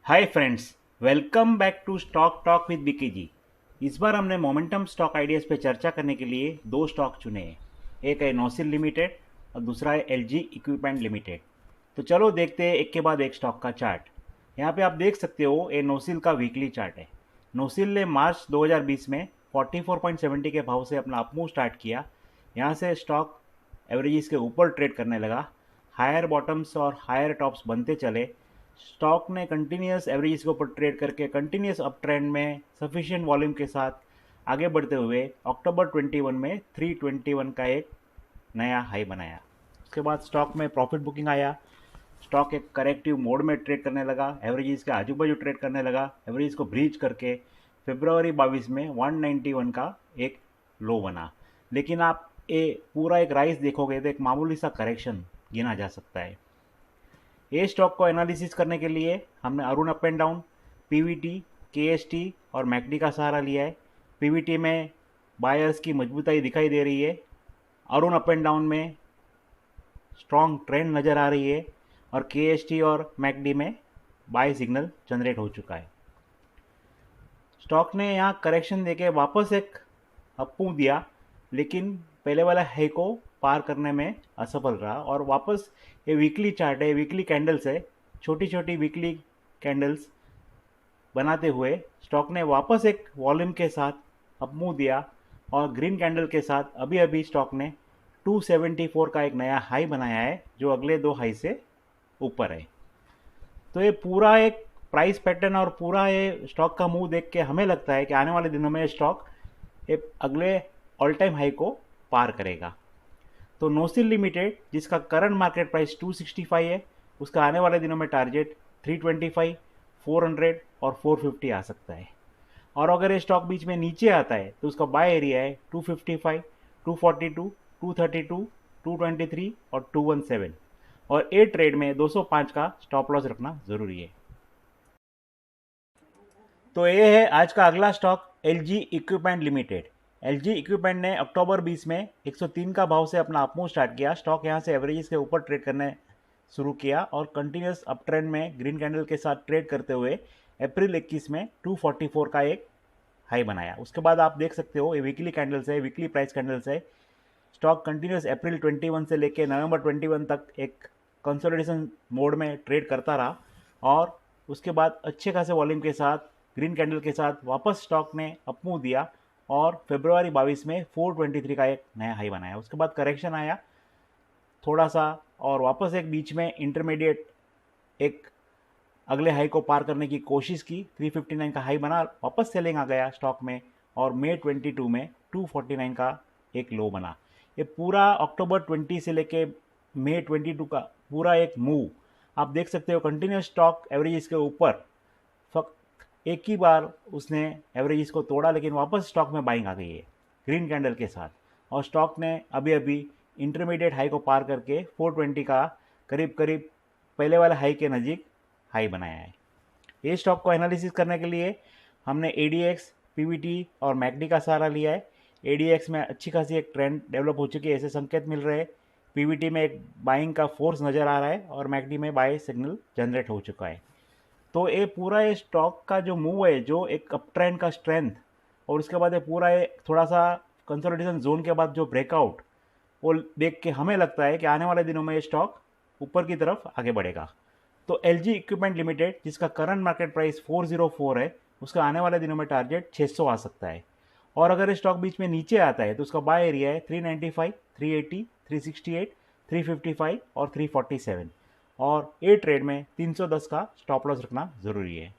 Hi friends, welcome back to stock talk with BK ji. इस बार हमने मोमेंटम स्टॉक आइडियाज़ पे चर्चा करने के लिए दो स्टॉक चुने हैं। एक है नोसिल लिमिटेड और दूसरा है एलजी इक्विपमेंट लिमिटेड। तो चलो देखते हैं एक के बाद एक स्टॉक का चार्ट। यहाँ पे आप देख सकते हो ये नोसिल का वीकली चार्ट है। नोसिल ने मार्च 2020 में 44.70 के भाव से अपना अपमूव स्टार्ट किया। यहाँ से स्टॉक एवरेजेस के ऊपर ट्रेड करने लगा। हायर बॉटम्स और हायर टॉप्स बनते चले। स्टॉक ने कंटिन्यूस एवरेजेस के ऊपर ट्रेड करके कंटिन्यूस अप ट्रेंड में सफिशिएंट वॉल्यूम के साथ आगे बढ़ते हुए अक्टूबर 21 में 321 का एक नया हाई बनाया। उसके बाद स्टॉक में प्रॉफिट बुकिंग आया। स्टॉक एक करेक्टिव मोड में ट्रेड करने लगा, एवरेजेस के आजू बाजू ट्रेड करने लगा। एवरेज को ब्रीच करके फरवरी 22 में 191 का एक लो बना। लेकिन आप ये पूरा एक राइज देखोगे तो एक मामूली सा करेक्शन गिना जा सकता है। ये स्टॉक को एनालिसिस करने के लिए हमने Arun up and down, Pvt, KST और मैकडी का सहारा लिया है। पीवीटी में बायर्स की मजबूताई दिखाई दे रही है। अरुण अप एंड डाउन में स्ट्रॉन्ग ट्रेंड नज़र आ रही है और केएसटी और मैकडी में बाय सिग्नल जनरेट हो चुका है। स्टॉक ने यहाँ करेक्शन देके वापस एक अपमूव दिया, लेकिन पहले वाला हाई को पार करने में असफल रहा और वापस ये वीकली चार्ट है, वीकली कैंडल्स है, छोटी छोटी वीकली कैंडल्स बनाते हुए स्टॉक ने वापस एक वॉल्यूम के साथ अपमूव दिया और ग्रीन कैंडल के साथ अभी अभी स्टॉक ने 274 का एक नया हाई बनाया है, जो अगले दो हाई से ऊपर है। तो ये पूरा एक प्राइस पैटर्न और पूरा ये स्टॉक का मूव देख के हमें लगता है कि आने वाले दिनों में स्टॉक ये अगले ऑल टाइम हाई को पार करेगा। तो नोसिल लिमिटेड, जिसका करंट मार्केट प्राइस 265 है, उसका आने वाले दिनों में टारगेट 325, 400 और 450 आ सकता है। और अगर ये स्टॉक बीच में नीचे आता है तो उसका बाय एरिया है 255, 242, 232, 223 और 217। और ए ट्रेड में 205 का स्टॉप लॉस रखना ज़रूरी है। तो ये है आज का अगला stock, LG equipment limited. LG equipment ने अक्टूबर 20 में 103 का भाव से अपना अपमूव स्टार्ट किया। स्टॉक यहाँ से एवरेजेस के ऊपर ट्रेड करने शुरू किया और कंटिन्यूस अप ट्रेंड में ग्रीन कैंडल के साथ ट्रेड करते हुए अप्रैल 21 में 244 का एक हाई बनाया। उसके बाद आप देख सकते हो ये वीकली कैंडल्स है, वीकली प्राइस कैंडल्स है। स्टॉक कंटिन्यूस अप्रैल 21 से लेकर नवंबर 21 तक एक कंसोलिडेशन मोड में ट्रेड करता रहा और उसके बाद अच्छे खासे वॉल्यूम के साथ ग्रीन कैंडल के साथ वापस स्टॉक ने अपमूव दिया और फरवरी 22 में 423 का एक नया हाई बनाया। उसके बाद करेक्शन आया थोड़ा सा और वापस एक बीच में इंटरमीडिएट एक अगले हाई को पार करने की कोशिश की, 359 का हाई बना, वापस सेलिंग आ गया स्टॉक में और मई 22 में 249 का एक लो बना। ये पूरा अक्टूबर 20 से लेके मई 22 का पूरा एक मूव आप देख सकते हो। कंटिन्यूस स्टॉक एवरेजेस के ऊपर एक ही बार उसने एवरेजेस को तोड़ा, लेकिन वापस स्टॉक में बाइंग आ गई है ग्रीन कैंडल के साथ और स्टॉक ने अभी अभी इंटरमीडिएट हाई को पार करके 420 का करीब करीब पहले वाले हाई के नज़दीक हाई बनाया है। ये स्टॉक को एनालिसिस करने के लिए हमने एडीएक्स, पीवीटी और मैकडी का सहारा लिया है। एडीएक्स में अच्छी खासी एक ट्रेंड डेवलप हो चुकी है, ऐसे संकेत मिल रहे हैं। पीवीटी में एक बाइंग का फोर्स नज़र आ रहा है और मैकडी में बाय सिग्नल जनरेट हो चुका है। तो ये पूरा ये स्टॉक का जो मूव है, जो एक अप ट्रेंड का स्ट्रेंथ और उसके बाद ये पूरा ये थोड़ा सा कंसोलिडेशन जोन के बाद जो ब्रेकआउट, वो देख के हमें लगता है कि आने वाले दिनों में ये स्टॉक ऊपर की तरफ आगे बढ़ेगा। तो एलजी इक्विपमेंट लिमिटेड, जिसका करंट मार्केट प्राइस 404 है, उसका आने वाले दिनों में टारगेट 600 आ सकता है। और अगर ये स्टॉक बीच में नीचे आता है तो उसका बाय एरिया है 395, 380, 368, 355 और 347 और ए ट्रेड में 310 का स्टॉप लॉस रखना ज़रूरी है।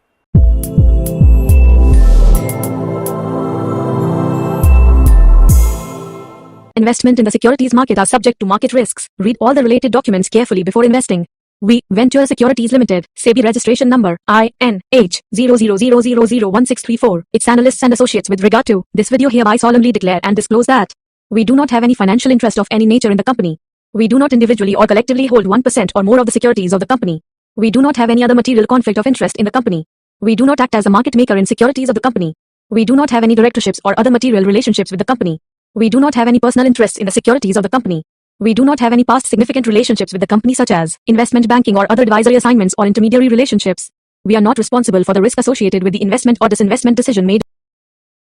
Investment in the securities market are subject to market risks. Read all the related documents carefully before investing. We, Venture Securities Limited, SEBI registration number INH 0000001634, its analysts and associates with regard to this video hereby solemnly declare and disclose that we do not have any financial interest of any nature in the company. We do not individually or collectively hold 1% or more of the securities of the company. We do not have any other material conflict of interest in the company. We do not act as a market maker in securities of the company. We do not have any directorships or other material relationships with the company. We do not have any personal interests in the securities of the company. We do not have any past significant relationships with the company such as investment banking or other advisory assignments or intermediary relationships. We are not responsible for the risk associated with the investment or disinvestment decision made